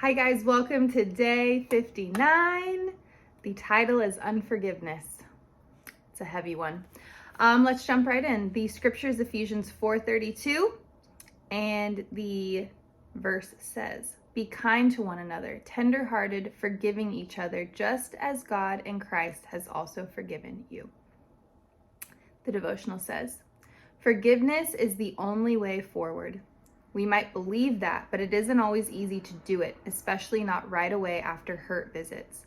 Hi guys, welcome to day 59. The title is Unforgiveness. It's a heavy one. Let's jump right in. The scripture is Ephesians 4:32, and the verse says, "Be kind to one another, tender-hearted, forgiving each other, just as God in Christ has also forgiven you." The devotional says, "Forgiveness is the only way forward." We might believe that, but it isn't always easy to do it, especially not right away after hurt visits.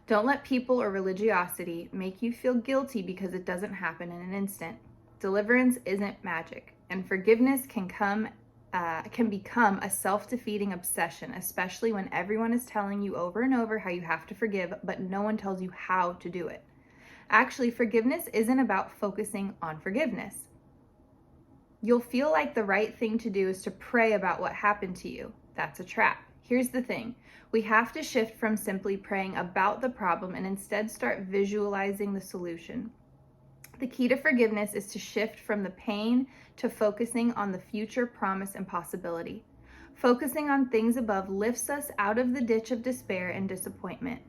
Don't let people or religiosity make you feel guilty because it doesn't happen in an instant. Deliverance isn't magic, and forgiveness can become a self-defeating obsession, especially when everyone is telling you over and over how you have to forgive, but no one tells you how to do it. Actually, forgiveness isn't about focusing on forgiveness. You'll feel like the right thing to do is to pray about what happened to you. That's a trap. Here's the thing. We have to shift from simply praying about the problem and instead start visualizing the solution. The key to forgiveness is to shift from the pain to focusing on the future promise and possibility. Focusing on things above lifts us out of the ditch of despair and disappointment.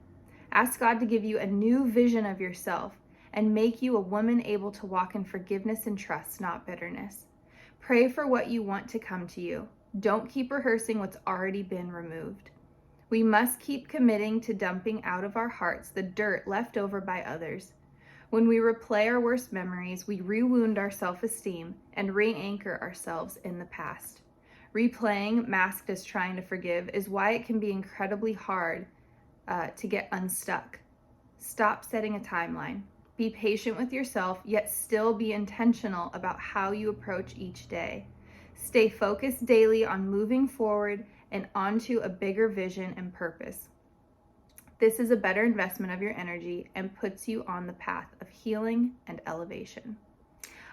Ask God to give you a new vision of yourself and make you a woman able to walk in forgiveness and trust, not bitterness. Pray for what you want to come to you. Don't keep rehearsing what's already been removed. We must keep committing to dumping out of our hearts the dirt left over by others. When we replay our worst memories, we rewound our self-esteem and re-anchor ourselves in the past. Replaying, masked as trying to forgive, is why it can be incredibly hard to get unstuck. Stop setting a timeline. Be patient with yourself, yet still be intentional about how you approach each day. Stay focused daily on moving forward and onto a bigger vision and purpose. This is a better investment of your energy and puts you on the path of healing and elevation.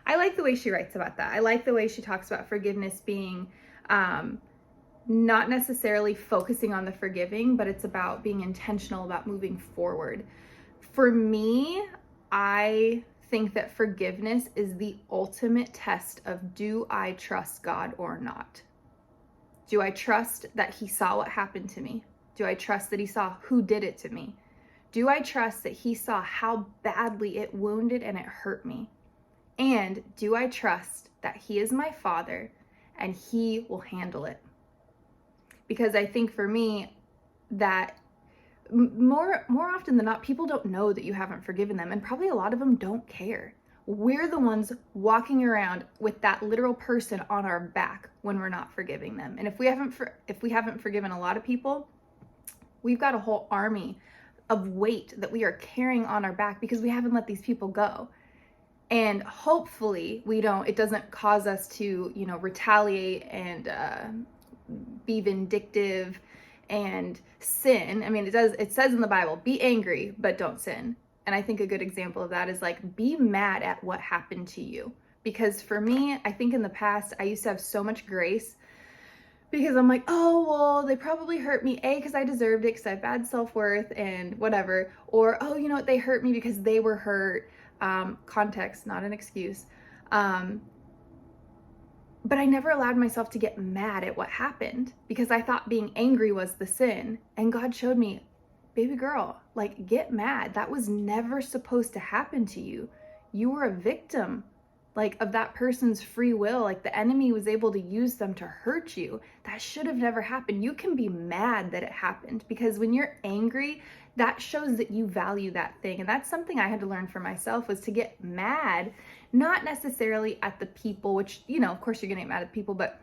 I like the way she writes about that. I like the way she talks about forgiveness being not necessarily focusing on the forgiving, but it's about being intentional about moving forward. For me, I think that forgiveness is the ultimate test of, do I trust God or not? Do I trust that He saw what happened to me? Do I trust that He saw who did it to me? Do I trust that He saw how badly it wounded and it hurt me? And do I trust that He is my Father and He will handle it? Because I think for me that more often than not, people don't know that you haven't forgiven them, and probably a lot of them don't care. We're the ones walking around with that literal person on our back when we're not forgiving them. And if we haven't forgiven a lot of people, we've got a whole army of weight that we are carrying on our back because we haven't let these people go. And hopefully it doesn't cause us to, retaliate and be vindictive and sin. I mean, it says in the Bible, be angry, but don't sin. And I think a good example of that is be mad at what happened to you. Because for me, I think in the past, I used to have so much grace because I'm like, oh, well, they probably hurt me, because I deserved it, because I have bad self-worth and whatever. Or, oh, you know what, they hurt me because they were hurt. Context, not an excuse. But I never allowed myself to get mad at what happened because I thought being angry was the sin. And God showed me, baby girl, get mad. That was never supposed to happen to you. You were a victim, of that person's free will. The enemy was able to use them to hurt you. That should have never happened. You can be mad that it happened because when you're angry, that shows that you value that thing. And that's something I had to learn for myself, was to get mad, not necessarily at the people, which, of course you're gonna get mad at people, but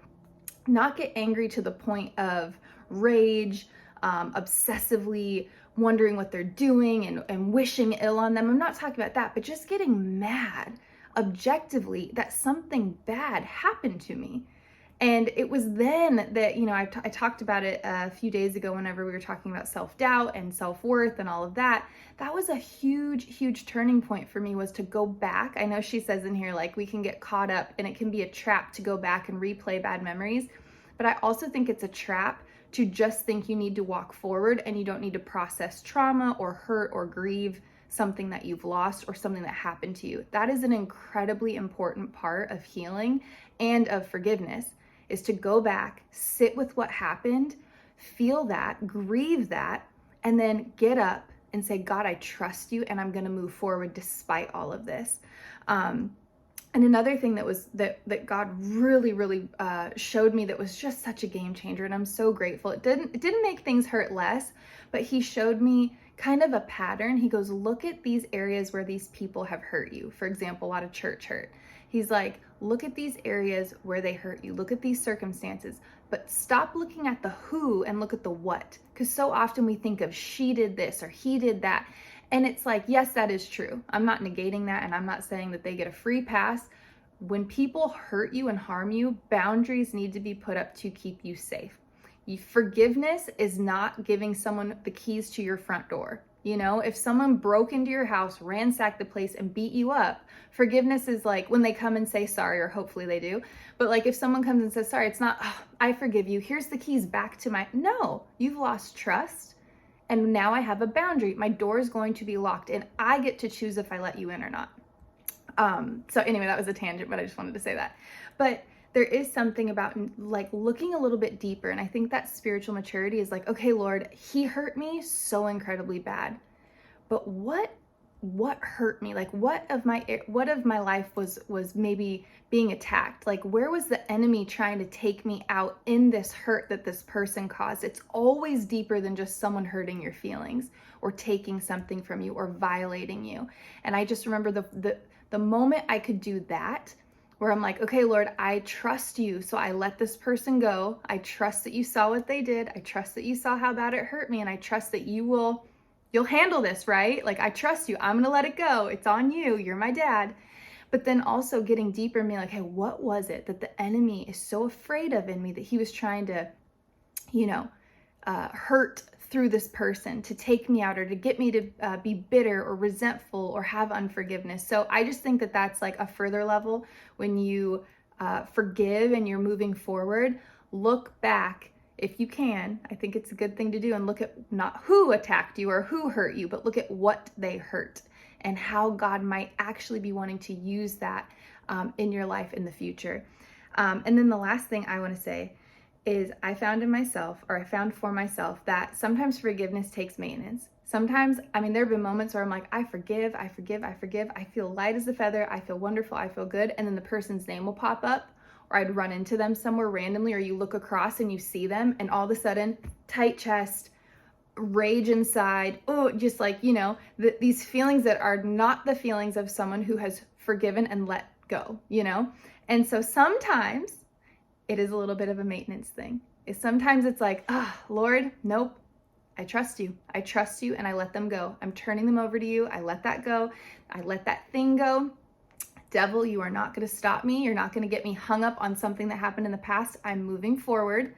not get angry to the point of rage, obsessively wondering what they're doing and wishing ill on them. I'm not talking about that, but just getting mad objectively that something bad happened to me. And it was then that, I talked about it a few days ago whenever we were talking about self-doubt and self-worth and all of that. That was a huge, huge turning point for me, was to go back. I know she says in here, we can get caught up and it can be a trap to go back and replay bad memories. But I also think it's a trap to just think you need to walk forward and you don't need to process trauma or hurt or grieve something that you've lost or something that happened to you. That is an incredibly important part of healing and of forgiveness, is to go back, sit with what happened, feel that, grieve that, and then get up and say, God, I trust you, and I'm going to move forward despite all of this. And another thing that God really showed me that was just such a game changer, and I'm so grateful. It didn't make things hurt less, but he showed me kind of a pattern. He goes, look at these areas where these people have hurt you. For example, a lot of church hurt. He's like, look at these areas where they hurt you. Look at these circumstances, but stop looking at the who and look at the what. Because so often we think of she did this or he did that. And it's like, yes, that is true. I'm not negating that, and I'm not saying that they get a free pass. When people hurt you and harm you, boundaries need to be put up to keep you safe. Forgiveness is not giving someone the keys to your front door. You know, if someone broke into your house, ransacked the place, and beat you up, forgiveness is like when they come and say sorry, or hopefully they do. But like if someone comes and says sorry, it's not, oh, I forgive you, here's the keys back to my, no, you've lost trust. And now I have a boundary. My door is going to be locked, and I get to choose if I let you in or not. So anyway, that was a tangent, but I just wanted to say that. But there is something about like looking a little bit deeper. And I think that spiritual maturity is like, okay, Lord, he hurt me so incredibly bad, but what hurt me? Like what of my life was maybe being attacked? Like where was the enemy trying to take me out in this hurt that this person caused? It's always deeper than just someone hurting your feelings or taking something from you or violating you. And I just remember the moment I could do that, where I'm like, okay, Lord, I trust you. So I let this person go. I trust that you saw what they did. I trust that you saw how bad it hurt me. And I trust that you'll handle this, right? Like, I trust you. I'm going to let it go. It's on you. You're my dad. But then also getting deeper and being like, hey, what was it that the enemy is so afraid of in me that he was trying to, hurt through this person to take me out or to get me to be bitter or resentful or have unforgiveness. So I just think that that's like a further level when you forgive and you're moving forward. Look back if you can. I think it's a good thing to do, and look at not who attacked you or who hurt you, but look at what they hurt and how God might actually be wanting to use that in your life in the future. And then the last thing I want to say is I found for myself that sometimes forgiveness takes maintenance. Sometimes, there have been moments where I'm like, I forgive. I feel light as a feather. I feel wonderful. I feel good. And then the person's name will pop up, or I'd run into them somewhere randomly, or you look across and you see them, and all of a sudden, tight chest, rage inside. Oh, just like, these feelings that are not the feelings of someone who has forgiven and let go, And so sometimes it is a little bit of a maintenance thing. Sometimes it's like, Lord, nope, I trust you, and I let them go. I'm turning them over to you. I let that go. I let that thing go. Devil, you are not going to stop me. You're not going to get me hung up on something that happened in the past. I'm moving forward.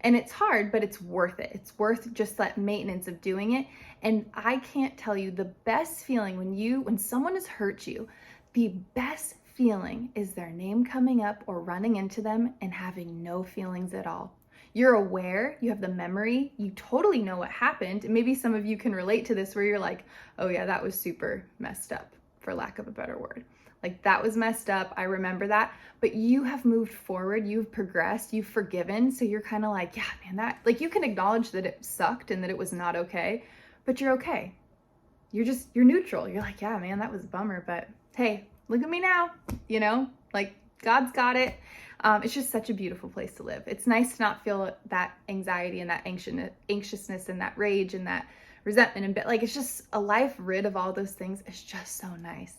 And it's hard, but it's worth it. It's worth just that maintenance of doing it. And I can't tell you the best feeling when someone has hurt you, the best feeling is their name coming up or running into them and having no feelings at all. You're aware, you have the memory, you totally know what happened. And maybe some of you can relate to this where you're like, oh yeah, that was super messed up, for lack of a better word. Like, that was messed up. I remember that. But you have moved forward. You've progressed. You've forgiven. So you're kind of like, yeah, man, you can acknowledge that it sucked and that it was not okay, but you're okay. You're neutral. You're like, yeah, man, that was a bummer, but hey, look at me now, like God's got it. It's just such a beautiful place to live. It's nice to not feel that anxiety and that anxiousness and that rage and that resentment. And it's just a life rid of all those things. It's just so nice.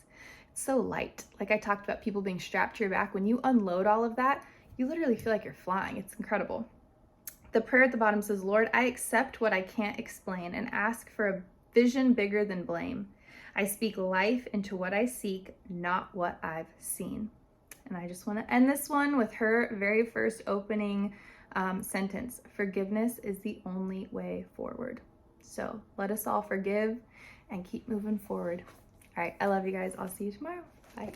So light. Like I talked about people being strapped to your back. When you unload all of that, you literally feel like you're flying. It's incredible. The prayer at the bottom says, Lord, I accept what I can't explain and ask for a vision bigger than blame. I speak life into what I seek, not what I've seen. And I just want to end this one with her very first opening sentence. Forgiveness is the only way forward. So let us all forgive and keep moving forward. All right, I love you guys. I'll see you tomorrow. Bye.